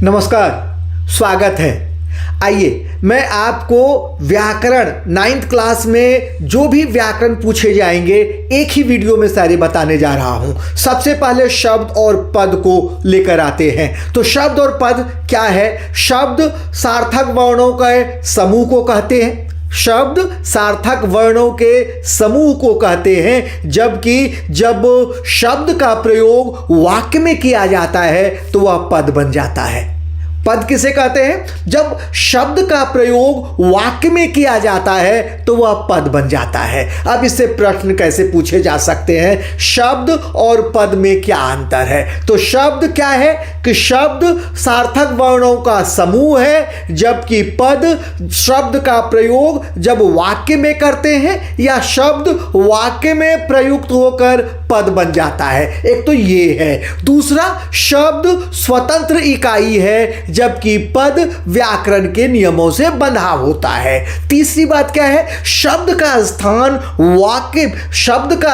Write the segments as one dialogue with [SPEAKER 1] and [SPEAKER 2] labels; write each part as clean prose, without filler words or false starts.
[SPEAKER 1] नमस्कार, स्वागत है। आइए मैं आपको व्याकरण 9th क्लास में जो भी व्याकरण पूछे जाएंगे एक ही वीडियो में सारे बताने जा रहा हूं। सबसे पहले शब्द और पद को लेकर आते हैं। तो शब्द और पद क्या है? शब्द सार्थक वर्णों के समूह को कहते हैं। शब्द सार्थक वर्णों के समूह को कहते हैं, जबकि जब शब्द का प्रयोग वाक्य में किया जाता है तो वह पद बन जाता है। पद किसे कहते हैं? जब शब्द का प्रयोग वाक्य में किया जाता है तो वह पद बन जाता है। अब इससे प्रश्न कैसे पूछे जा सकते हैं? शब्द और पद में क्या अंतर है? तो शब्द क्या है कि शब्द सार्थक वर्णों का समूह है, जबकि पद शब्द का प्रयोग जब वाक्य में करते हैं या शब्द वाक्य में प्रयुक्त होकर पद बन जाता है। एक तो ये है। दूसरा, शब्द स्वतंत्र इकाई है, जबकि पद व्याकरण के नियमों से बंधा होता है। तीसरी बात क्या है? शब्द का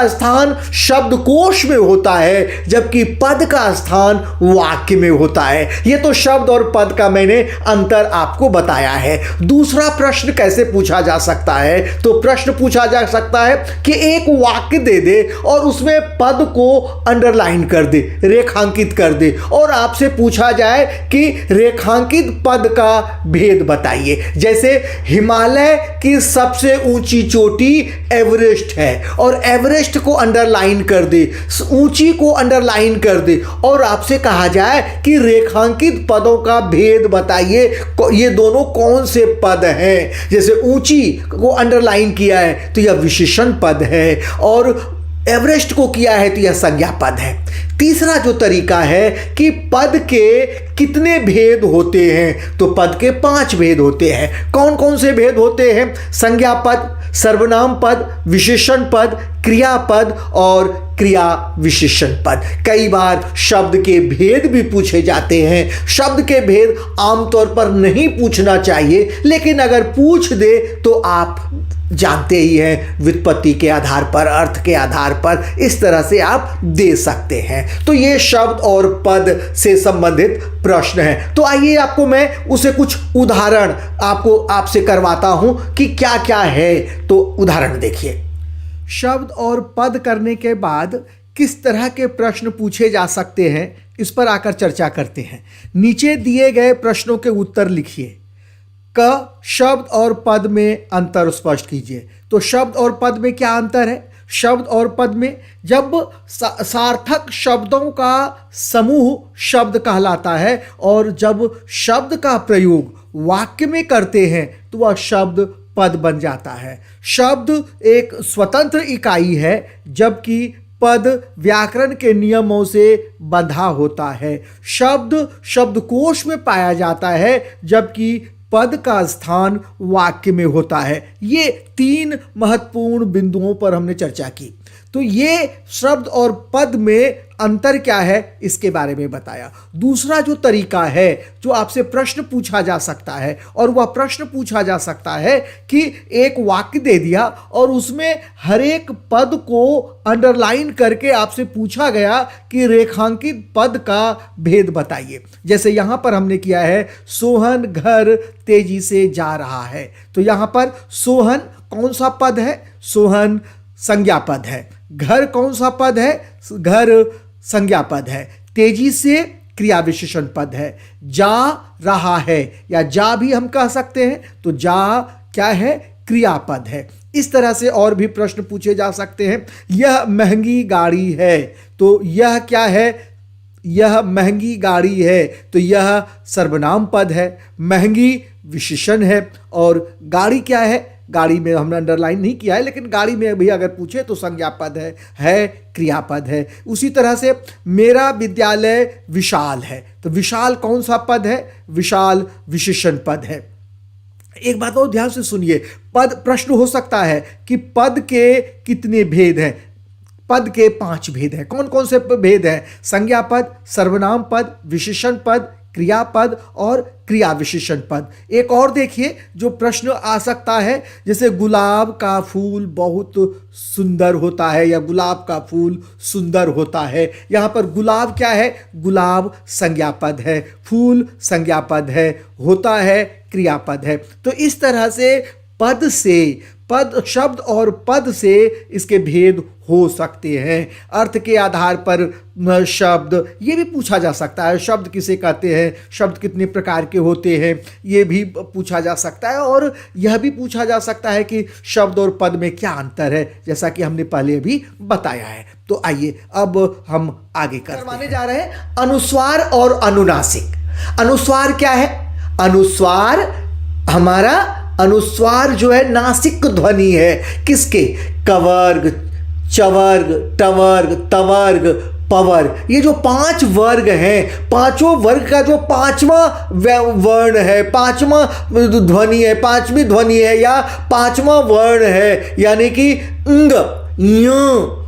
[SPEAKER 1] स्थान शब्दकोश में होता है, जबकि पद का स्थान वाक्य में होता है। यह तो शब्द और पद का मैंने अंतर आपको बताया है। दूसरा प्रश्न कैसे पूछा जा सकता है? तो प्रश्न पूछा जा सकता है कि एक वाक्य दे दे और उसमें पद को अंडरलाइन कर दे, रेखांकित कर दे, और आपसे पूछा जाए कि रेखांकित पद का भेद बताइए। जैसे हिमालय की सबसे ऊंची चोटी एवरेस्ट है, और एवरेस्ट को अंडरलाइन कर दे, ऊंची को अंडरलाइन कर दे, और आपसे कहा जाए कि रेखांकित पदों का भेद बताइए, ये दोनों कौन से पद हैं। जैसे ऊंची को अंडरलाइन किया है तो यह विशेषण पद है, और एवरेस्ट को किया है तो यह संज्ञा पद है। तीसरा जो तरीका है कि पद के कितने भेद होते हैं, तो पद के 5 भेद होते हैं। कौन कौन से भेद होते हैं? संज्ञा पद, सर्वनाम पद, विशेषण पद, क्रियापद और क्रिया विशेषण पद। कई बार शब्द के भेद भी पूछे जाते हैं। शब्द के भेद आमतौर पर नहीं पूछना चाहिए, लेकिन अगर पूछ दे तो आप जानते ही हैं, व्युत्पत्ति के आधार पर, अर्थ के आधार पर इस तरह से आप दे सकते हैं। तो ये शब्द और पद से संबंधित प्रश्न है। तो आइए आपको मैं उसे कुछ उदाहरण आपसे करवाता हूं कि क्या क्या है। तो उदाहरण देखिए। शब्द और पद करने के बाद किस तरह के प्रश्न पूछे जा सकते हैं, इस पर आकर चर्चा करते हैं। नीचे दिए गए प्रश्नों के उत्तर लिखिए। क शब्द और पद में अंतर स्पष्ट कीजिए। तो शब्द और पद में क्या अंतर है? शब्द और पद में जब सार्थक शब्दों का समूह शब्द कहलाता है, और जब शब्द का प्रयोग वाक्य में करते हैं तो वह शब्द पद बन जाता है। शब्द एक स्वतंत्र इकाई है, जबकि पद व्याकरण के नियमों से बंधा होता है। शब्द शब्दकोश में पाया जाता है, जबकि पद का स्थान वाक्य में होता है। ये 3 महत्वपूर्ण बिंदुओं पर हमने चर्चा की। तो ये शब्द और पद में अंतर क्या है, इसके बारे में बताया। दूसरा जो तरीका है जो आपसे प्रश्न पूछा जा सकता है, और वह प्रश्न पूछा जा सकता है कि एक वाक्य दे दिया और उसमें हर एक पद को अंडरलाइन करके आपसे पूछा गया कि रेखांकित पद का भेद बताइए। जैसे यहां पर हमने किया है, सोहन घर तेजी से जा रहा है। तो यहां पर सोहन कौन सा पद है? सोहन संज्ञा पद है। घर कौन सा पद है? घर संज्ञा पद है। तेजी से क्रिया विशेषण पद है। जा रहा है, या जा भी हम कह सकते हैं, तो जा क्या है? क्रियापद है। इस तरह से और भी प्रश्न पूछे जा सकते हैं। यह महंगी गाड़ी है, तो यह क्या है? यह महंगी गाड़ी है, तो यह सर्वनाम पद है। महंगी विशेषण है, और गाड़ी क्या है? गाड़ी में हमने अंडरलाइन नहीं किया है, लेकिन गाड़ी में भी अगर पूछे तो संज्ञा पद है क्रियापद है। उसी तरह से मेरा विद्यालय विशाल है, तो विशाल कौन सा पद है? विशाल विशेषण पद है। एक बात और ध्यान से सुनिए, पद प्रश्न हो सकता है कि पद के कितने भेद हैं। पद के 5 भेद हैं। कौन कौन से भेद हैं? संज्ञा पद, सर्वनाम पद, विशेषण पद, क्रियापद और क्रिया विशेषण पद। एक और देखिए जो प्रश्न आ सकता है, जैसे गुलाब का फूल बहुत सुंदर होता है या गुलाब का फूल सुंदर होता है। यहाँ पर गुलाब क्या है? गुलाब संज्ञा पद है, फूल संज्ञा पद है, होता है क्रियापद है। तो इस तरह से पद से, पद शब्द और पद से इसके भेद हो सकते हैं। अर्थ के आधार पर शब्द ये भी पूछा जा सकता है, शब्द किसे कहते हैं, शब्द कितने प्रकार के होते हैं, ये भी पूछा जा सकता है। और यह भी पूछा जा सकता है कि शब्द और पद में क्या अंतर है, जैसा कि हमने पहले भी बताया है। तो आइए अब हम आगे करवाने जा रहे हैं अनुस्वार और अनुनासिक। अनुस्वार क्या है? अनुस्वार हमारा अनुस्वार जो है नासिक ध्वनि है। किसके? कवर्ग, चवर्ग, टवर्ग, तवर्ग, पवर्ग। ये जो 5 वर्ग हैं, पांचों वर्ग का जो 5वां वर्ण है, 5वां ध्वनि है, 5वीं ध्वनि है या 5वां वर्ण है, यानी कि ङ, ञ,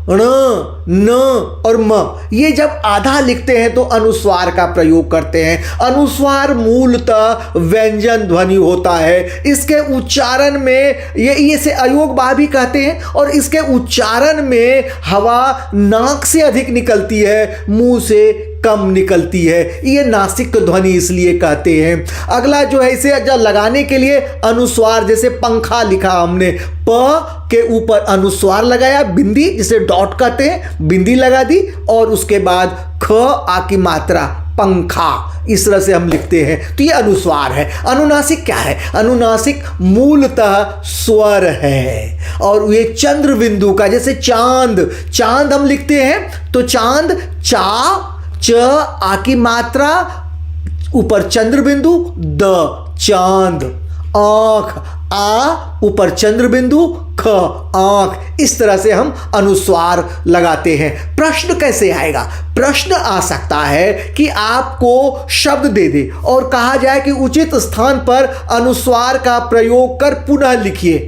[SPEAKER 1] ण, न और म, ये जब आधा लिखते हैं तो अनुस्वार का प्रयोग करते हैं। अनुस्वार मूलतः व्यंजन ध्वनि होता है। इसके उच्चारण में ये इसे अयोगवाह भी कहते हैं, और इसके उच्चारण में हवा नाक से अधिक निकलती है, मुंह से कम निकलती है। ये नासिक ध्वनि इसलिए कहते हैं। अगला जो है, इसे जब लगाने के लिए अनुस्वार, जैसे पंखा लिखा हमने, प के ऊपर अनुस्वार लगाया, बिंदी जिसे डॉट कहते हैं, बिंदी लगा दी, और उसके बाद ख आ की मात्रा पंखा, इस तरह से हम लिखते हैं। तो ये अनुस्वार है। अनुनासिक क्या है? अनुनासिक मूलतः स्वर है, और ये चंद्र बिंदु का, जैसे चांद, चांद हम लिखते हैं तो चांद चा, च आ की मात्रा, ऊपर चंद्र बिंदु, द चांद, आंख, आ ऊपर चंद्र बिंदु, ख आंख। इस तरह से हम अनुस्वार लगाते हैं। प्रश्न कैसे आएगा? प्रश्न आ सकता है कि आपको शब्द दे दे और कहा जाए कि उचित स्थान पर अनुस्वार का प्रयोग कर पुनः लिखिए।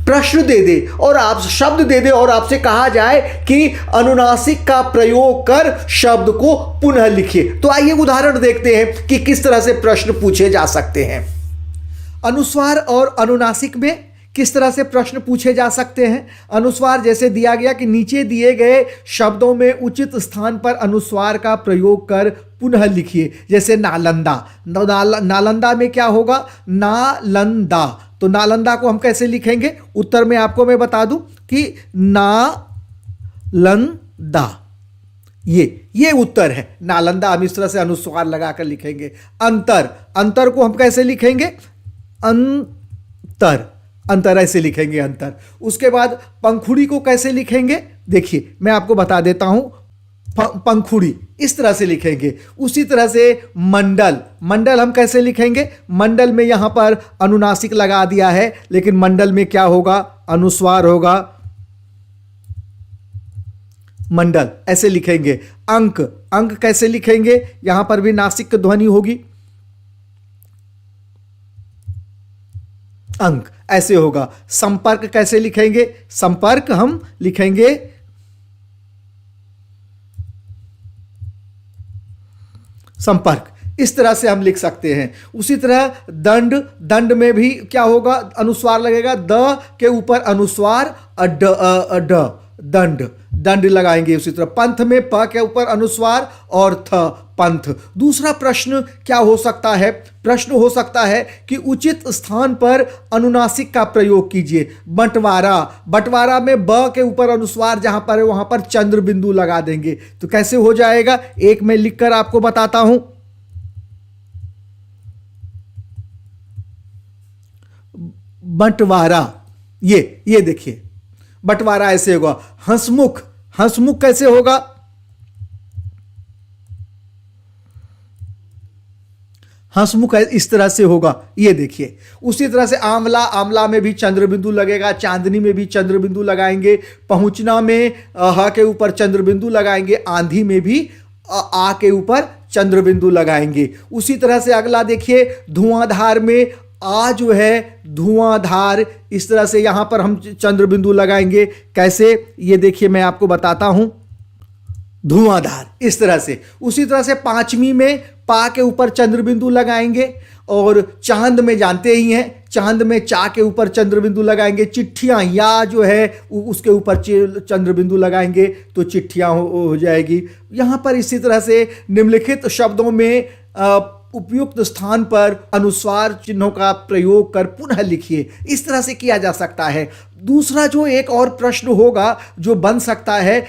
[SPEAKER 1] प्रश्न दे दे और आप शब्द दे दे और आपसे कहा जाए कि अनुनासिक का प्रयोग कर शब्द को पुनः लिखिए। तो आइए उदाहरण देखते हैं कि किस तरह से प्रश्न पूछे जा सकते हैं। अनुस्वार और अनुनासिक में किस तरह से प्रश्न पूछे जा सकते हैं। अनुस्वार जैसे दिया गया कि नीचे दिए गए शब्दों में उचित स्थान पर अनुस्वार का प्रयोग कर पुनः लिखिए। जैसे नालंदा, नालंदा में क्या होगा? नालंदा। तो नालंदा को हम कैसे लिखेंगे? उत्तर में आपको मैं बता दूं कि नालंदा, ये उत्तर है। नालंदा हम इस तरह से अनुस्वार लगाकर लिखेंगे। अंतर, अंतर को हम कैसे लिखेंगे? अंतर, अंतर ऐसे लिखेंगे, अंतर। उसके बाद पंखुड़ी को कैसे लिखेंगे? देखिए मैं आपको बता देता हूं, पंखुड़ी इस तरह से लिखेंगे। उसी तरह से मंडल, मंडल हम कैसे लिखेंगे? मंडल में यहां पर अनुनासिक लगा दिया है, लेकिन मंडल में क्या होगा? अनुस्वार होगा, मंडल ऐसे लिखेंगे। अंक, अंक कैसे लिखेंगे? यहां पर भी नासिक ध्वनि होगी, अंक ऐसे होगा। संपर्क कैसे लिखेंगे? संपर्क हम लिखेंगे संपर्क, इस तरह से हम लिख सकते हैं। उसी तरह दंड, दंड में भी क्या होगा? अनुस्वार लगेगा, द के ऊपर अनुस्वार, ड, दंड, दंड लगाएंगे। उसी तरह पंथ में प के ऊपर अनुस्वार और थ, पंथ। दूसरा प्रश्न क्या हो सकता है? प्रश्न हो सकता है कि उचित स्थान पर अनुनासिक का प्रयोग कीजिए। बंटवारा, बंटवारा में ब के ऊपर अनुस्वार जहां पर है वहां पर चंद्र बिंदु लगा देंगे। तो कैसे हो जाएगा? एक मैं लिखकर आपको बताता हूं। बंटवारा, ये देखिए बंटवारा ऐसे होगा। हंसमुख, हंसमुख कैसे होगा? हंसमुख इस तरह से होगा, ये देखिए। उसी तरह से आंवला, आंवला में भी चंद्र बिंदु लगेगा। चांदनी में भी चंद्र बिंदु लगाएंगे। पहुंचना में ह के ऊपर चंद्र बिंदु लगाएंगे। आंधी में भी आ के ऊपर चंद्र बिंदु लगाएंगे। उसी तरह से अगला देखिए, धुआंधार में आ जो है धुआंधार, इस तरह से यहां पर हम चंद्र बिंदु लगाएंगे। कैसे? ये देखिए मैं आपको बताता हूं। धुआंधार, इस तरह से। उसी तरह से पांचवी में पा के ऊपर चंद्र बिंदु लगाएंगे, और चांद में जानते ही हैं, चांद में चा के ऊपर चंद्र बिंदु लगाएंगे। चिट्ठियां, या जो है उसके ऊपर चंद्र बिंदु लगाएंगे तो चिट्ठियां हो जाएगी। यहां पर इसी तरह से निम्नलिखित शब्दों में उपयुक्त स्थान पर अनुस्वार चिन्हों का प्रयोग कर पुनः लिखिए। इस तरह से किया जा सकता है। दूसरा जो एक और प्रश्न होगा जो बन सकता है,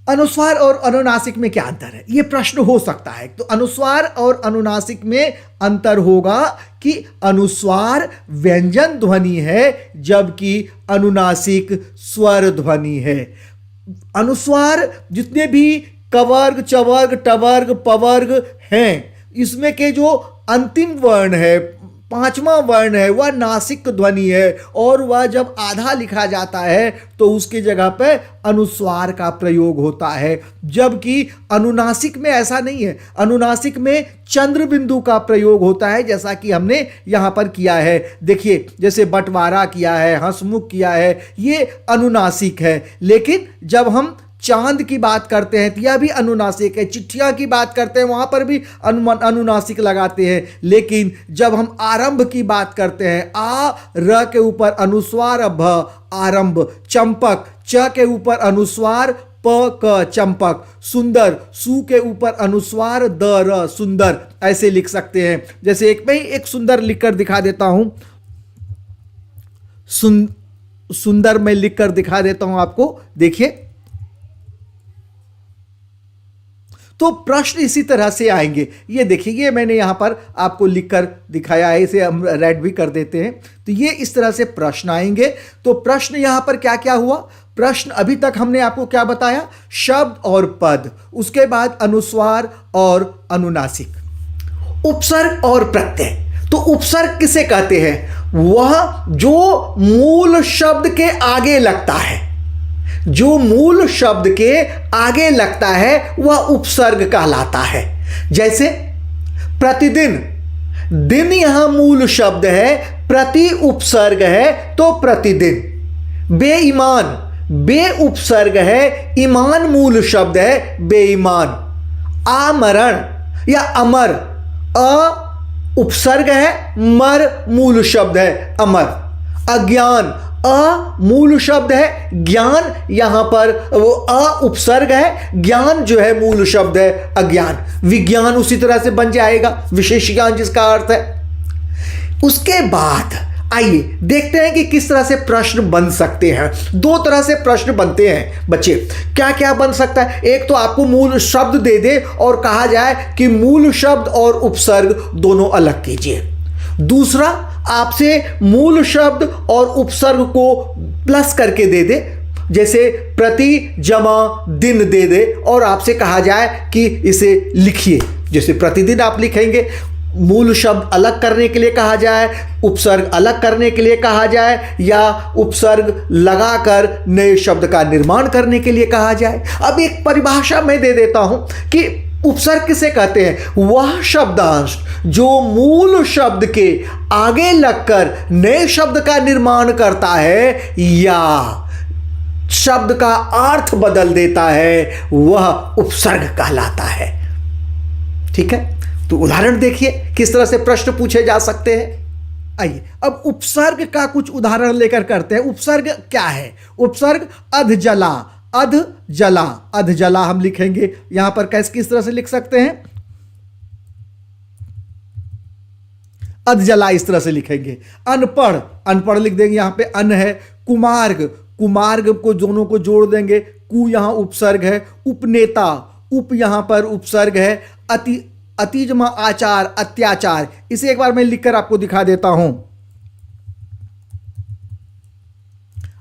[SPEAKER 1] अनुस्वार और अनुनासिक में क्या अंतर है, यह प्रश्न हो सकता है। तो अनुस्वार और अनुनासिक में अंतर होगा कि अनुस्वार व्यंजन ध्वनि है, जबकि अनुनासिक स्वर ध्वनि है। अनुस्वार जितने भी कवर्ग, चवर्ग, टवर्ग, पवर्ग हैं, इसमें के जो अंतिम वर्ण है, पांचवा वर्ण है, वह नासिक ध्वनि है, और वह जब आधा लिखा जाता है तो उसकी जगह पे अनुस्वार का प्रयोग होता है। जबकि अनुनासिक में ऐसा नहीं है। अनुनासिक में चंद्र बिंदु का प्रयोग होता है, जैसा कि हमने यहां पर किया है। देखिए, जैसे बंटवारा किया है, हंसमुख किया है, ये अनुनासिक है। लेकिन जब हम चांद की बात करते हैं तो यह भी अनुनासिक है। चिट्ठियां की बात करते हैं, वहां पर भी अनुनासिक लगाते हैं। लेकिन जब हम आरंभ की बात करते हैं, आ र के ऊपर अनुस्वार भ, आरंभ। चंपक, च के ऊपर अनुस्वार प, क, चंपक। सुंदर, सु के ऊपर अनुस्वार द, र, सुंदर। ऐसे लिख सकते हैं। जैसे मैं एक सुंदर लिखकर दिखा देता हूं। सुंदर मैं लिखकर दिखा देता हूं आपको, देखिए। तो प्रश्न इसी तरह से आएंगे। ये देखिए, ये मैंने यहां पर आपको लिखकर दिखाया है, इसे हम रेड भी कर देते हैं। तो ये इस तरह से प्रश्न आएंगे। तो प्रश्न यहां पर क्या क्या हुआ? प्रश्न अभी तक हमने आपको क्या बताया? शब्द और पद, उसके बाद अनुस्वार और अनुनासिक, उपसर्ग और प्रत्यय। तो उपसर्ग किसे कहते हैं? वह जो मूल शब्द के आगे लगता है, जो मूल शब्द के आगे लगता है वह उपसर्ग कहलाता है। जैसे प्रतिदिन, दिन यहां मूल शब्द है, प्रति उपसर्ग है तो प्रतिदिन। बेईमान, बे उपसर्ग है, ईमान मूल शब्द है, बेईमान। आमरण या अमर, अ उपसर्ग है, मर मूल शब्द है, अमर। अज्ञान, अ मूल शब्द है, ज्ञान यहां पर वो अ उपसर्ग है, ज्ञान जो है मूल शब्द है, अज्ञान। विज्ञान उसी तरह से बन जाएगा, विशेष ज्ञान जिसका अर्थ है। उसके बाद आइए देखते हैं कि किस तरह से प्रश्न बन सकते हैं। दो तरह से प्रश्न बनते हैं बच्चे। क्या क्या बन सकता है? एक तो आपको मूल शब्द दे दे और कहा जाए कि मूल शब्द और उपसर्ग दोनों अलग कीजिए। दूसरा, आपसे मूल शब्द और उपसर्ग को प्लस करके दे दे, जैसे प्रति जमा दिन दे दे, और आपसे कहा जाए कि इसे लिखिए। जैसे प्रतिदिन आप लिखेंगे, मूल शब्द अलग करने के लिए कहा जाए, उपसर्ग अलग करने के लिए कहा जाए, या उपसर्ग लगाकर नए शब्द का निर्माण करने के लिए कहा जाए। अब एक परिभाषा मैं दे देता हूं कि उपसर्ग किसे कहते हैं? वह शब्दांश जो मूल शब्द के आगे लगकर नए शब्द का निर्माण करता है या शब्द का अर्थ बदल देता है, वह उपसर्ग कहलाता है। ठीक है, तो उदाहरण देखिए किस तरह से प्रश्न पूछे जा सकते हैं। आइए अब उपसर्ग का कुछ उदाहरण लेकर करते हैं। उपसर्ग क्या है? उपसर्ग अध जला, अध जला, अध जला हम लिखेंगे यहां पर कैसे, किस तरह से लिख सकते हैं? अध जला इस तरह से लिखेंगे। अनपढ़, अनपढ़ लिख देंगे, यहां पे अन है। कुमार्ग, कुमार्ग को दोनों को जोड़ देंगे, कु यहां उपसर्ग है। उपनेता, उप यहां पर उपसर्ग है। अति, अतिजमा आचार, अत्याचार। इसे एक बार मैं लिखकर आपको दिखा देता हूं।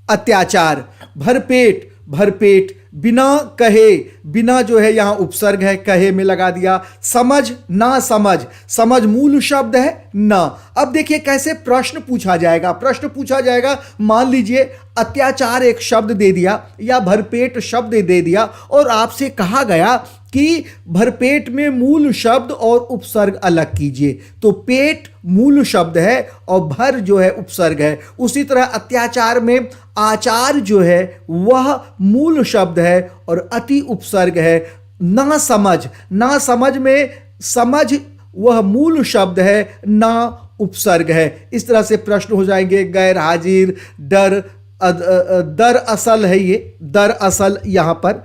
[SPEAKER 1] अत्याचार। भरपेट, भरपेट। बिना कहे, बिना जो है यहां उपसर्ग है, कहे में लगा दिया। समझ, ना समझ, समझ मूल शब्द है ना। अब देखिए कैसे प्रश्न पूछा जाएगा। प्रश्न पूछा जाएगा, मान लीजिए अत्याचार एक शब्द दे दिया या भरपेट शब्द दे दिया और आपसे कहा गया कि भरपेट में मूल शब्द और उपसर्ग अलग कीजिए। तो पेट मूल शब्द है और भर जो है उपसर्ग है। उसी तरह अत्याचार में आचार जो है वह मूल शब्द है और अति उपसर्ग है। ना समझ, ना समझ में समझ वह मूल शब्द है, ना उपसर्ग है। इस तरह से प्रश्न हो जाएंगे। गैर हाजिर, डर, दर असल है ये, दर असल, यहां पर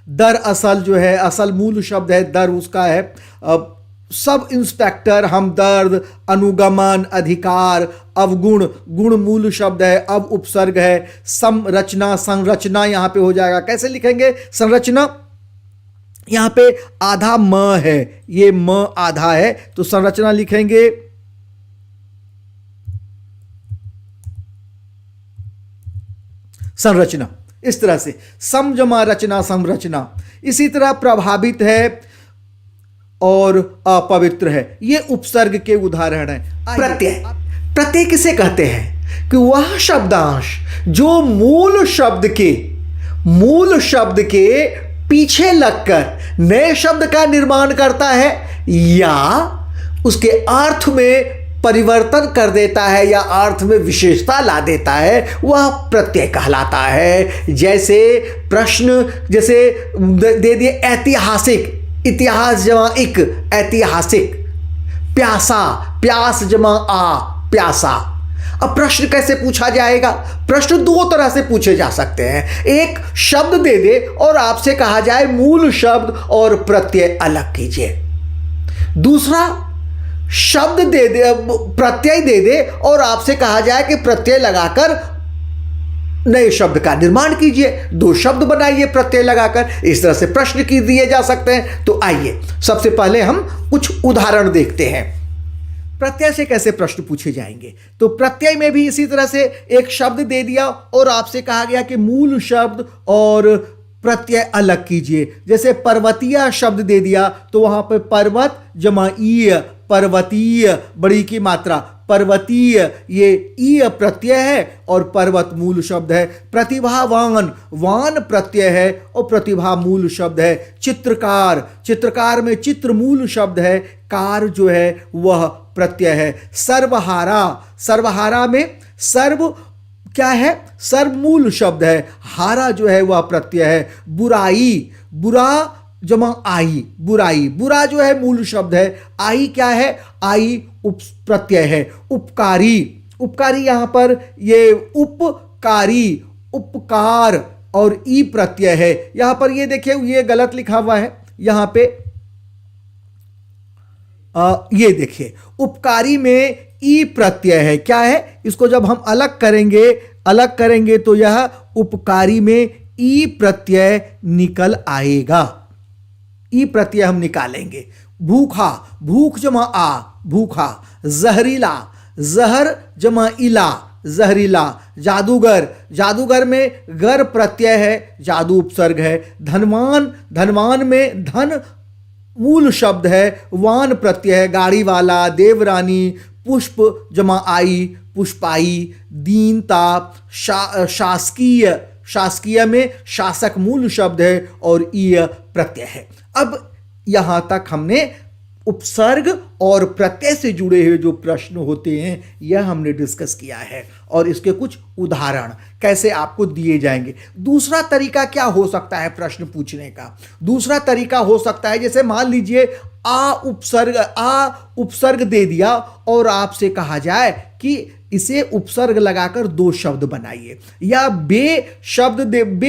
[SPEAKER 1] दर असल जो है, असल मूल शब्द है, दर उसका है। सब इंस्पेक्टर, हमदर्द, अनुगमन, अधिकार, अवगुण, गुण मूल शब्द है, अब उपसर्ग है। संरचना, संरचना यहां पे हो जाएगा। कैसे लिखेंगे संरचना? यहां पे आधा म है, ये म आधा है, तो संरचना लिखेंगे संरचना। इस तरह से सम जमा रचना, संरचना। इसी तरह प्रभावित है और अपवित्र है, ये उपसर्ग के उदाहरण है। प्रत्यय, प्रत्यय किसे कहते हैं? कि वह शब्दांश जो मूल शब्द के पीछे लगकर नए शब्द का निर्माण करता है या उसके अर्थ में परिवर्तन कर देता है या अर्थ में विशेषता ला देता है, वह प्रत्यय कहलाता है। जैसे प्रश्न जैसे दे दिए ऐतिहासिक, इतिहास जमा इक, ऐतिहासिक। प्यासा, प्यास जमा आ, प्यासा। अब प्रश्न कैसे पूछा जाएगा? प्रश्न दो तरह से पूछे जा सकते हैं। एक, शब्द दे दे और आपसे कहा जाए मूल शब्द और प्रत्यय अलग कीजिए। दूसरा, शब्द दे दे, प्रत्यय दे दे और आपसे कहा जाए कि प्रत्यय लगाकर नए शब्द का निर्माण कीजिए, दो शब्द बनाइए प्रत्यय लगाकर। इस तरह से प्रश्न की दिए जा सकते हैं। तो आइए सबसे पहले हम कुछ उदाहरण देखते हैं, प्रत्यय से कैसे प्रश्न पूछे जाएंगे। तो प्रत्यय में भी इसी तरह से एक शब्द दे दिया और आपसे कहा गया कि मूल शब्द और प्रत्यय अलग कीजिए। जैसे पर्वतीय शब्द दे दिया तो वहां पर पर्वत जमा ईय, पर्वतीय, बड़ी की मात्रा, पर्वतीय, ये ईय प्रत्यय है और पर्वत मूल शब्द है। प्रतिभावान, वान प्रत्यय है और प्रतिभा मूल शब्द है। चित्रकार, चित्रकार में चित्र मूल शब्द है, कार जो है वह प्रत्यय है। सर्वहारा, सर्वहारा में सर्व क्या है? सर्व मूल शब्द है, हारा जो है वह प्रत्यय है। बुराई, बुरा जमा आई, बुराई, बुरा जो है मूल शब्द है। आई क्या है? आई उप प्रत्यय है। उपकारी, उपकारी यहां पर ये उपकारी, उपकार और ई प्रत्यय है। यहां पर ये देखिए, ये गलत लिखा हुआ है यहां पे, ये देखिए उपकारी में ई प्रत्यय है। क्या है? इसको जब हम अलग करेंगे तो यह उपकारी में ई प्रत्यय निकल आएगा, ई प्रत्यय हम निकालेंगे। भूखा, भूख जमा आ, भूखा। जहरीला, जहर जमा इला, जहरीला। जादूगर, जादूगर में गर प्रत्यय है, जादू उपसर्ग है। धनवान, धनवान में धन मूल शब्द है, वान प्रत्यय है। गाड़ी वाला, देवरानी। पुष्प जमा आई, पुष्पाई। दीनता, शासकीय, शासकीय में शासक मूल शब्द है और ईय प्रत्यय है। अब यहां तक हमने उपसर्ग और प्रत्यय से जुड़े हुए जो प्रश्न होते हैं यह हमने डिस्कस किया है और इसके कुछ उदाहरण कैसे आपको दिए जाएंगे। दूसरा तरीका क्या हो सकता है प्रश्न पूछने का? दूसरा तरीका हो सकता है जैसे मान लीजिए आ उपसर्ग दे दिया और आपसे कहा जाए कि इसे उपसर्ग लगाकर दो शब्द बनाइए, या बे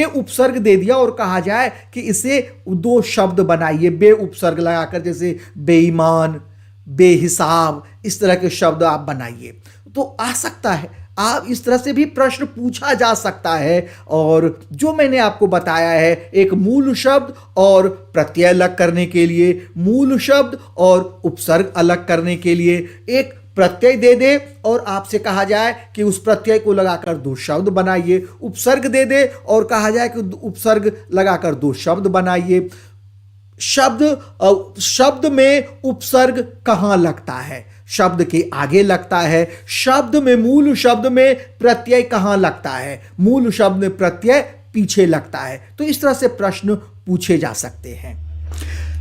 [SPEAKER 1] उपसर्ग दे दिया और कहा जाए कि इसे दो शब्द बनाइए बे उपसर्ग लगाकर, जैसे बेईमान, बेहिसाब, इस तरह के शब्द आप बनाइए। तो आ सकता है, आप इस तरह से भी प्रश्न पूछा जा सकता है। और जो मैंने आपको बताया है, एक मूल शब्द और प्रत्यय अलग करने के लिए, मूल शब्द और उपसर्ग अलग करने के लिए, एक प्रत्यय दे दे और आपसे कहा जाए कि उस प्रत्यय को लगाकर दो शब्द बनाइए, उपसर्ग दे दे और कहा जाए कि उपसर्ग लगाकर दो शब्द बनाइए। शब्द में उपसर्ग कहां लगता है? शब्द के आगे लगता है। शब्द में, मूल शब्द में प्रत्यय कहां लगता है? मूल शब्द में प्रत्यय पीछे लगता है। तो इस तरह से प्रश्न पूछे जा सकते हैं।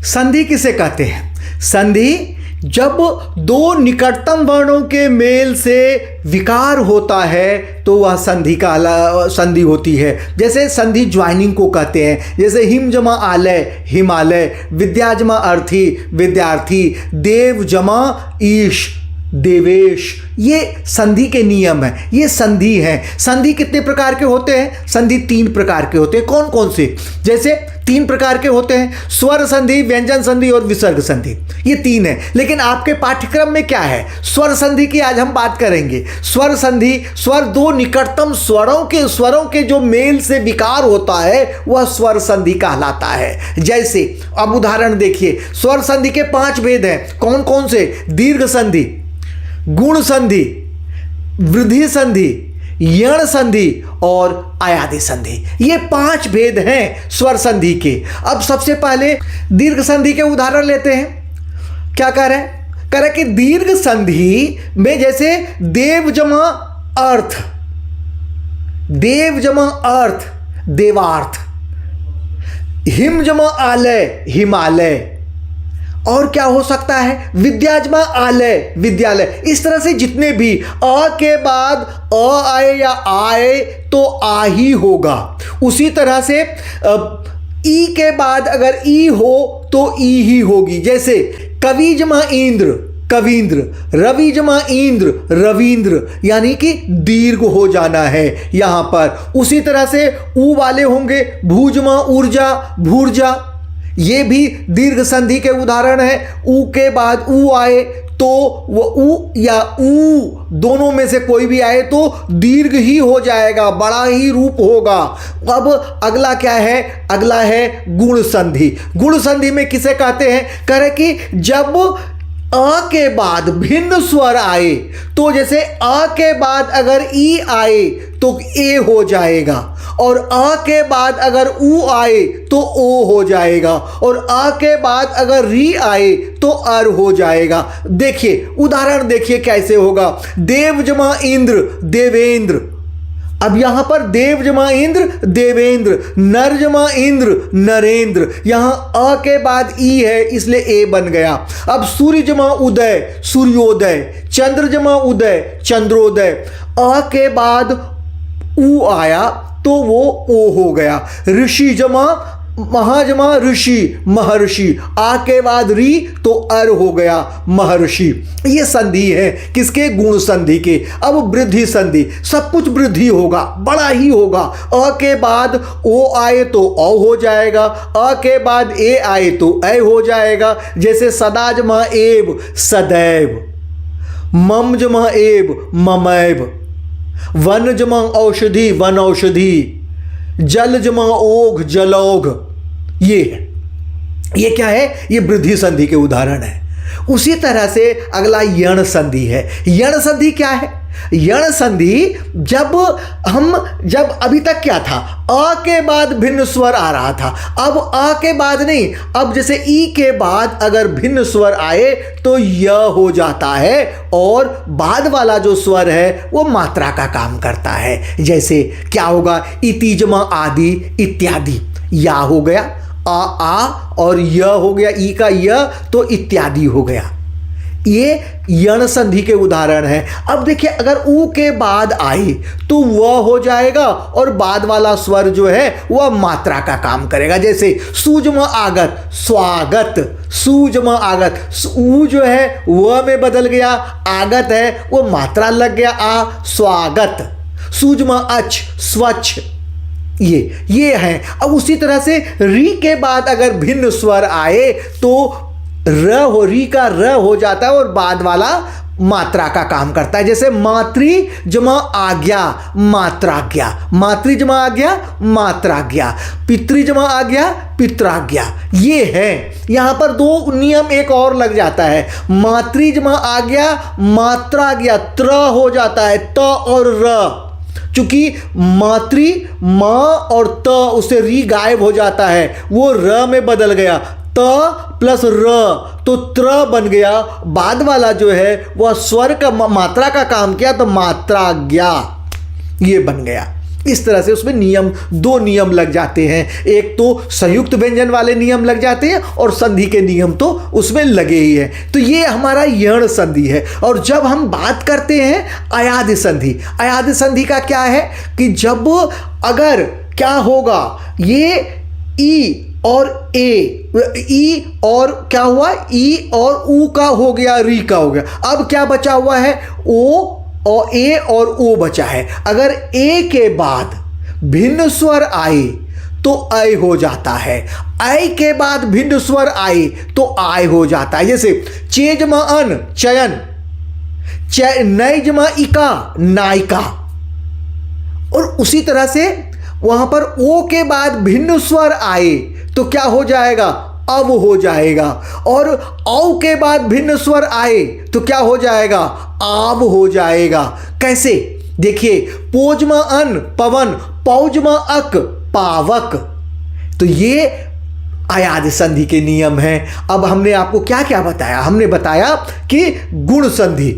[SPEAKER 1] संधि किसे कहते हैं? संधि जब दो निकटतम वर्णों के मेल से विकार होता है तो वह संधि होती है। जैसे संधि ज्वाइनिंग को कहते हैं, जैसे हिम जमा आलय हिमालय, विद्या जमा अर्थी विद्यार्थी, देव जमा ईश देवेश। ये संधि के नियम है, ये संधि है। संधि कितने प्रकार के होते हैं? संधि 3 प्रकार के होते हैं। कौन कौन से? जैसे 3 प्रकार के होते हैं, स्वर संधि, व्यंजन संधि और विसर्ग संधि। ये 3 है। लेकिन आपके पाठ्यक्रम में क्या है? स्वर संधि की आज हम बात करेंगे। स्वर संधि, स्वर दो निकटतम स्वरों के जो मेल से विकार होता है वह स्वर संधि कहलाता है। जैसे अब उदाहरण देखिए, स्वर संधि के 5 भेद हैं। कौन कौन से? दीर्घ संधि, गुण संधि, वृद्धि संधि, यण संधि और आयादी संधि। ये 5 भेद हैं स्वर संधि के। अब सबसे पहले दीर्घ संधि के उदाहरण लेते हैं। क्या कह रहे कि दीर्घ संधि में जैसे देव जमा अर्थ, देव जमा अर्थ देवार्थ, हिम जमा आलय हिमालय, और क्या हो सकता है? विद्याजमा आलय विद्यालय। इस तरह से जितने भी अ के बाद अ आए या आए तो आ ही होगा। उसी तरह से ई के बाद अगर ई हो तो ई ही होगी। जैसे कवि जमा इंद्र कवींद्र, रवि जमा इंद्र रवींद्र, यानी कि दीर्घ हो जाना है यहां पर। उसी तरह से ऊ वाले होंगे भूजमा ऊर्जा भूर्जा, ये भी दीर्घ संधि के उदाहरण है। ऊ के बाद ऊ आए तो वो ऊ या ऊ दोनों में से कोई भी आए तो दीर्घ ही हो जाएगा, बड़ा ही रूप होगा। अब अगला क्या है? अगला है गुण संधि। गुण संधि में किसे कहते हैं? कह रहे कि जब अ के बाद भिन्न स्वर आए तो जैसे अ के बाद अगर ई आए तो ए हो जाएगा, और अ के बाद अगर ऊ आए तो ओ हो जाएगा, और अ के बाद अगर री आए तो अर हो जाएगा। देखिए उदाहरण देखिए कैसे होगा। देव जमा इंद्र देवेंद्र। अब यहां पर देव जमा इंद्र देवेंद्र, नर जमा इंद्र नरेंद्र। यहां अ के बाद ई है इसलिए ए बन गया। अब सूर्य जमा उदय सूर्योदय, चंद्र जमा उदय चंद्रोदय। अ के बाद ऊ आया तो वो ओ हो गया। ऋषि जमा महाजमा ऋषि महर्षि, आ के बाद री तो अर हो गया महर्षि। ये संधि है किसके? गुण संधि के। अब वृद्धि संधि, सब कुछ वृद्धि होगा, बड़ा ही होगा। अ के बाद ओ आए तो औ हो जाएगा, अ के बाद ए आए तो ऐ हो जाएगा। जैसे सदा जमा एव सदैव, मम जमा एव ममैव, वन जमा औषधि वन औषधि, जल जमा ओघ जलौघ। ये क्या है? ये वृद्धि संधि के उदाहरण है। उसी तरह से अगला यण संधि है। यण संधि क्या है? यण संधि जब अभी तक क्या था? अ के बाद भिन्न स्वर आ रहा था। अब अ के बाद नहीं, अब जैसे ई के बाद अगर भिन्न स्वर आए तो य हो जाता है, और बाद वाला जो स्वर है वो मात्रा का काम करता है। जैसे क्या होगा? इति जमा आदि इत्यादि, या हो गया आ और य हो गया, ई का य तो इत्यादि हो गया। ये यण संधि के उदाहरण है। अब देखिए अगर ऊ के बाद आए तो वह हो जाएगा, और बाद वाला स्वर जो है वह मात्रा का काम करेगा। जैसे सूजमा आगत स्वागत, सूजमा आगत, ऊ जो है वह में बदल गया, आगत है वो मात्रा लग गया आ, स्वागत। सूजमा अच स्वच्छ, ये है। अब उसी तरह से री के बाद अगर भिन्न स्वर आए तो री का र हो जाता है, और बाद वाला मात्रा का काम करता है। जैसे मातृ जमा आज्ञा मात्राज्ञा, मातृ जमा आज्ञा मात्राज्ञा, पितृ जमा आज्ञा पित्राज्ञा। ये है। यहां पर 2 नियम एक और लग जाता है। मातृ जमा आज्ञा मात्राज्ञा, त्र हो जाता है, त और र। चूंकि मातृ मां और त उसे री गायब हो जाता है, वो र में बदल गया, त प्लस र तो त्र बन गया। बाद वाला जो है वह स्वर का मात्रा का काम किया तो मात्राज्ञा ये बन गया। इस तरह से उसमें नियम, दो नियम लग जाते हैं। एक तो संयुक्त व्यंजन वाले नियम लग जाते हैं और संधि के नियम तो उसमें लगे ही हैं। तो ये हमारा यण संधि है। और जब हम बात करते हैं अयाद्य संधि, अयाद्य संधि का क्या है कि जब अगर क्या होगा, ये ई और ई और क्या हुआ, ई और ऊ का हो गया, री का हो गया। अब क्या बचा हुआ है, ओ और ए और ओ बचा है। अगर ए के बाद भिन्न स्वर आए तो ऐ हो जाता है, ऐ के बाद भिन्न स्वर आए तो आय हो जाता है। जैसे चेजमा अन चयन, नैजमा इका नायिका। और उसी तरह से वहां पर ओ के बाद भिन्न स्वर आए तो क्या हो जाएगा, अब हो जाएगा। और औ के बाद भिन्न स्वर आए तो क्या हो जाएगा, आब हो जाएगा। कैसे, देखिए, पोजमा अन पवन, पौजमा अक पावक। तो ये अयाद्य संधि के नियम हैं। अब हमने आपको क्या क्या बताया, हमने बताया कि गुण संधि,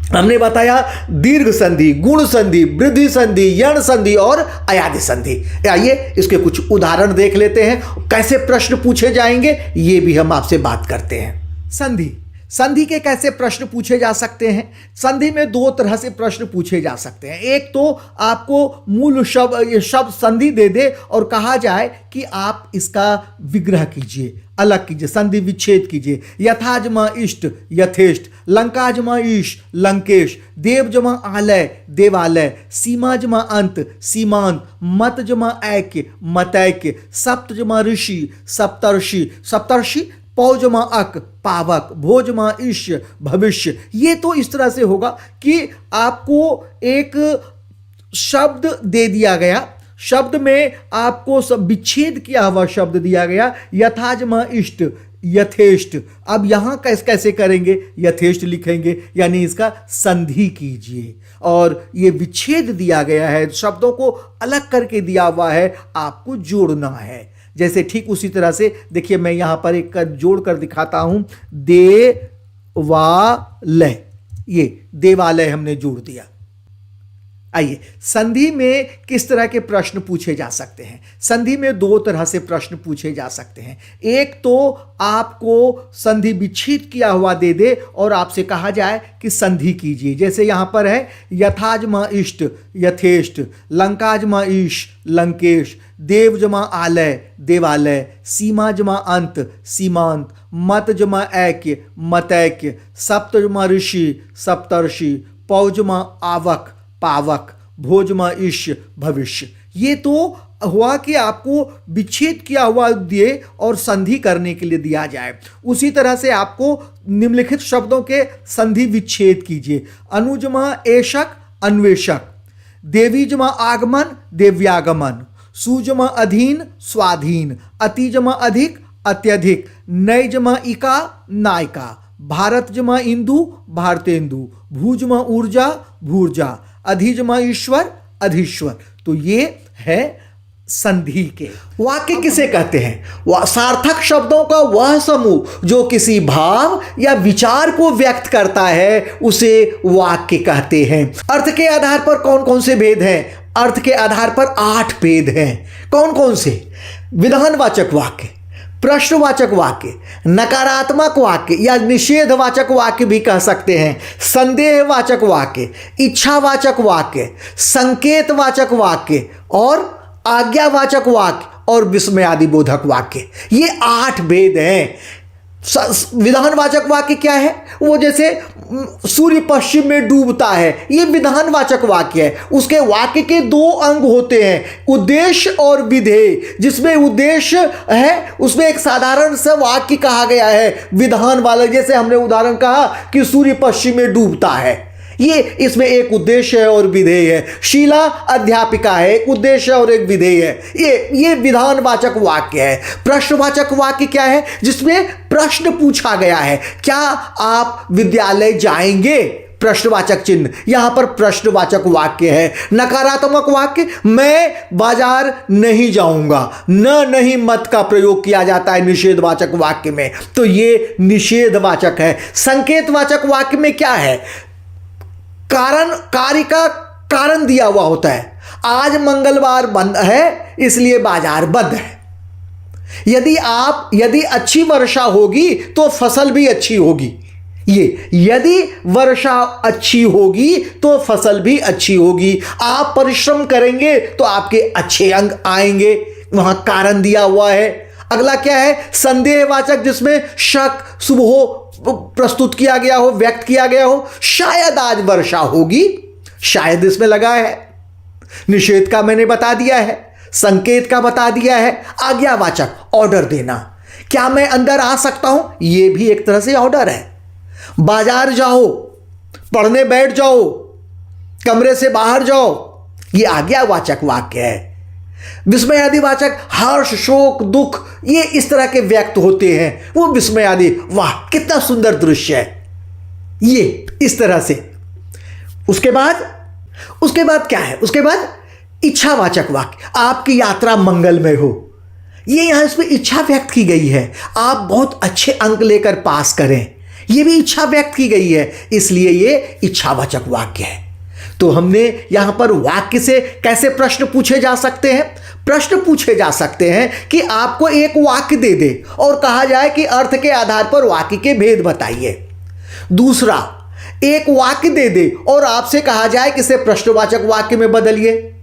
[SPEAKER 1] हमने बताया दीर्घ संधि, गुण संधि, वृद्धि संधि, यण संधि और अयाद्य संधि। आइए इसके कुछ उदाहरण देख लेते हैं, कैसे प्रश्न पूछे जाएंगे ये भी हम आपसे बात करते हैं। संधि, संधि के कैसे प्रश्न पूछे जा सकते हैं। संधि में दो तरह से प्रश्न पूछे जा सकते हैं। एक तो आपको मूल शब्द संधि दे दे और कहा जाए कि आप इसका विग्रह कीजिए, अलग कीजिए, संधि विच्छेद कीजिए। यथाजमा इष्ट, यथेष्ट, लंकाजमा ईश, लंकेश, देवजमा आलय, देवालय, सीमाजमा अंत, सीमांत, मतजमा ऐक्य, मतैक्य, सप्तजमा ऋषि, सप्तर्षि, सप्तर्षि, पौजमा अक, पावक, भोजमा ईश्य, भविष्य। ये तो इस तरह से होगा कि आपको एक शब्द दे दिया गया, शब्द में आपको सब विच्छेद किया हुआ शब्द दिया गया, यथाजमा इष्ट, यथेष्ट। अब यहां कैसे करेंगे, यथेष्ट लिखेंगे, यानी इसका संधि कीजिए। और ये विच्छेद दिया गया है, शब्दों को अलग करके दिया हुआ है, आपको जोड़ना है। जैसे ठीक उसी तरह से देखिए, मैं यहां पर एक जोड़ कर दिखाता हूं, देवालय, ये देवालय हमने जोड़ दिया। आइए, संधि में किस तरह के प्रश्न पूछे जा सकते हैं। संधि में दो तरह से प्रश्न पूछे जा सकते हैं। एक तो आपको संधि विच्छेद किया हुआ दे दे और आपसे कहा जाए कि संधि कीजिए। जैसे यहां पर है यथाजमा इष्ट, यथेष्ट, लंकाजमा ईश, लंकेश, देवजमा आलय, देवालय, सीमाजमा अंत, सीमांत, मतजमा ऐक्य, मतैक्य, सप्तजमा ऋषि, सप्तर्षि, पौजमा आवक, पावक, भोजमा ईश्य, भविष्य। ये तो हुआ कि आपको विच्छेद किया हुआ दिए और संधि करने के लिए दिया जाए। उसी तरह से आपको निम्नलिखित शब्दों के संधि विच्छेद कीजिए। अनुजमा एशक, अन्वेषक, देवीजमा आगमन, देव्यागमन, सुजमा अधीन, स्वाधीन, अतिजमा अधिक, अत्यधिक, नैजमा इका, नायिका, भारतजमा इंदु, भारतेंदु, भूजमा ऊर्जा, भूर्जा, अधिजमा ईश्वर, अधीश्वर। तो ये है संधि के वाक्य। किसे कहते हैं, सार्थक शब्दों का वह समूह जो किसी भाव या विचार को व्यक्त करता है, उसे वाक्य कहते हैं। अर्थ के आधार पर कौन कौन से भेद हैं, अर्थ के आधार पर 8 भेद हैं। कौन कौन से, विधानवाचक वाक्य, प्रश्नवाचक वाक्य, नकारात्मक वाक्य या निषेधवाचक वाक्य भी कह सकते हैं, संदेहवाचक वाक्य, इच्छावाचक वाक्य, संकेतवाचक वाक्य और आज्ञावाचक वाक्य और विस्मयादि बोधक वाक्य। ये 8 भेद हैं। विधानवाचक वाक्य क्या है, वो जैसे सूर्य पश्चिम में डूबता है, ये विधानवाचक वाक्य है। उसके वाक्य के 2 अंग होते हैं, उद्देश्य और विधेय। जिसमें उद्देश्य है उसमें एक साधारण सा वाक्य कहा गया है विधान वाला, जैसे हमने उदाहरण कहा कि सूर्य पश्चिम में डूबता है, ये इसमें एक उद्देश्य है और विधेय है। शीला अध्यापिका है, एक उद्देश्य और एक विधेय है। ये विधानवाचक वाक्य है। प्रश्नवाचक वाक्य क्या है, जिसमें प्रश्न पूछा गया है, क्या आप विद्यालय जाएंगे, प्रश्नवाचक चिन्ह, यहां पर प्रश्नवाचक वाक्य है। नकारात्मक वाक्य, मैं बाजार नहीं जाऊंगा, नहीं मत का प्रयोग किया जाता है निषेधवाचक वाक्य में, तो ये निषेधवाचक है। संकेतवाचक वाक्य में क्या है, कारण, कार्य का कारण दिया हुआ होता है। आज मंगलवार बंद है इसलिए बाजार बंद है। यदि अच्छी वर्षा होगी तो फसल भी अच्छी होगी। यदि वर्षा अच्छी होगी तो फसल भी अच्छी होगी। आप परिश्रम करेंगे तो आपके अच्छे अंक आएंगे, वहां कारण दिया हुआ है। अगला क्या है? संदेहवाचक, जिसमें शक शुभ हो प्रस्तुत किया गया हो, व्यक्त किया गया हो। शायद आज वर्षा होगी, शायद इसमें लगा है। निषेध का मैंने बता दिया है, संकेत का बता दिया है। आज्ञावाचक, ऑर्डर देना, क्या मैं अंदर आ सकता हूं, यह भी एक तरह से ऑर्डर है। बाजार जाओ, पढ़ने बैठ जाओ, कमरे से बाहर जाओ, यह आज्ञावाचक वाक्य है। विस्मयादिवाचक, हर्ष, शोक, दुख, ये इस तरह के व्यक्त होते हैं। वो विस्मयादि, वाह कितना सुंदर दृश्य है, ये इस तरह से। उसके बाद क्या है? उसके बाद इच्छावाचक वाक्य, आपकी यात्रा मंगलमय हो। ये यहां इसमें इच्छा व्यक्त की गई है, आप बहुत अच्छे अंक लेकर पास करें, ये भी इच्छा व्यक्त की गई है, इसलिए ये इच्छावाचक वाक्य है। तो हमने यहां पर वाक्य से कैसे प्रश्न पूछे जा सकते हैं? प्रश्न पूछे जा सकते हैं कि आपको एक वाक्य दे दे और कहा जाए कि अर्थ के आधार पर वाक्य के भेद बताइए। दूसरा, एक वाक्य दे दे और आपसे कहा जाए कि इसे प्रश्नवाचक वाक्य में बदलिए,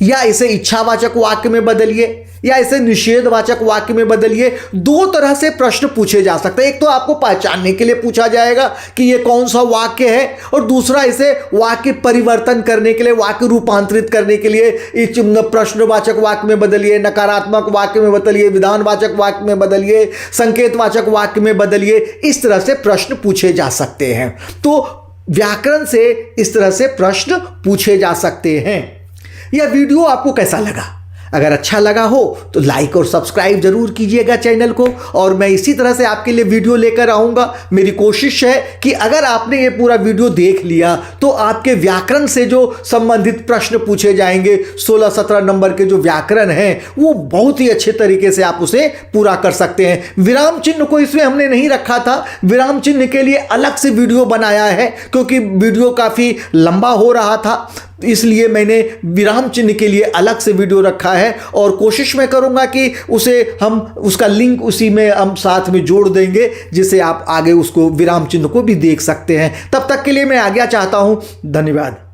[SPEAKER 1] या इसे इच्छावाचक वाक्य में बदलिए, या इसे निषेधवाचक वाक्य में बदलिए। दो तरह से प्रश्न पूछे जा सकते हैं। एक तो आपको पहचानने के लिए पूछा जाएगा कि यह कौन सा वाक्य है, और दूसरा इसे वाक्य परिवर्तन करने के लिए, वाक्य रूपांतरित करने के लिए प्रश्नवाचक वाक्य में बदलिए, नकारात्मक वाक्य में बदलिए, विधानवाचक वाक्य में बदलिए, संकेतवाचक वाक्य में बदलिए। इस तरह से प्रश्न पूछे जा सकते हैं। तो व्याकरण से इस तरह से प्रश्न पूछे जा सकते हैं। यह वीडियो आपको कैसा लगा? अगर अच्छा लगा हो तो लाइक और सब्सक्राइब जरूर कीजिएगा चैनल को, और मैं इसी तरह से आपके लिए वीडियो लेकर आऊँगा। मेरी कोशिश है कि अगर आपने ये पूरा वीडियो देख लिया तो आपके व्याकरण से जो संबंधित प्रश्न पूछे जाएंगे, 16-17 नंबर के जो व्याकरण हैं, वो बहुत ही अच्छे तरीके से आप उसे पूरा कर सकते हैं। विराम चिन्ह को इसमें हमने नहीं रखा था, विराम चिन्ह के लिए अलग से वीडियो बनाया है, क्योंकि वीडियो काफ़ी लंबा हो रहा था, इसलिए मैंने विराम चिन्ह के लिए अलग से वीडियो रखा है। और कोशिश मैं करूंगा कि हम उसका लिंक उसी में हम साथ में जोड़ देंगे, जिससे आप आगे उसको विराम चिन्ह को भी देख सकते हैं। तब तक के लिए मैं आज्ञा चाहता हूं। धन्यवाद।